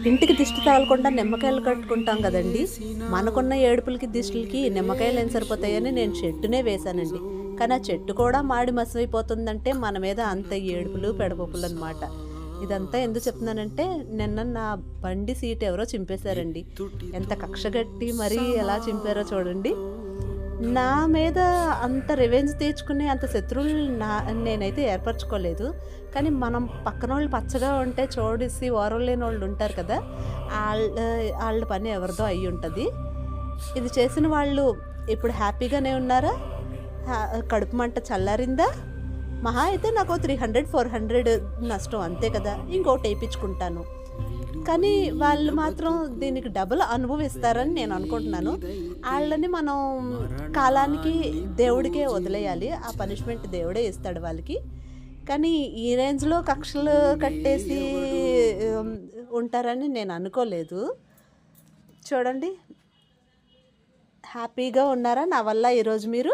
ఇంటికి దిష్టి తగలకుండా నిమ్మకాయలు కట్టుకుంటాం కదండి. మనకున్న ఏడుపులకి దిష్టిలకి నిమ్మకాయలు ఏం సరిపోతాయని నేను చెట్టునే వేశానండి. కానీ ఆ చెట్టు కూడా మాడి మసైపోతుందంటే మన మీద అంత ఏడుపులు పెడపప్పులు అనమాట. ఇదంతా ఎందుకు చెప్తున్నానంటే నిన్న నా బండి సీట్ ఎవరో చింపేశారండి. ఎంత కక్షగట్టి మరీ ఎలా చింపారో చూడండి. నా మీద అంత రివెంజ్ తీర్చుకునే అంత శత్రువులు నేనైతే ఏర్పరచుకోలేదు. కానీ మనం పక్కనోళ్ళు పచ్చగా ఉంటే చూడేసి ఓర్వలేనోళ్ళు ఉంటారు కదా! ఆళ్ళ ఆళ్ళ పని ఎవరిదో అయ్యుంటది. ఇది చేసిన వాళ్ళు ఇప్పుడు హ్యాపీగానే ఉన్నారా? హా కడుపు మంట చల్లారిందా? మహా అయితే నాకో 300, 400 నష్టం అంతే కదా! ఇంకోటేపిచ్చుకుంటాను. కానీ వాళ్ళు మాత్రం దీనికి డబుల్ అనుభవిస్తారని నేను అనుకుంటున్నాను. ఆళ్ళని మనం కాలానికి దేవుడికే వదిలేయాలి. ఆ పనిష్మెంట్ దేవుడే ఇస్తాడు వాళ్ళకి. కానీ ఈ రేంజ్‌లో కక్షలు కట్టేసి హ్మ్, ఉంటారని నేను అనుకోలేదు. చూడండి హ్యాపీగా ఉన్నారా నా వల్ల ఈరోజు మీరు?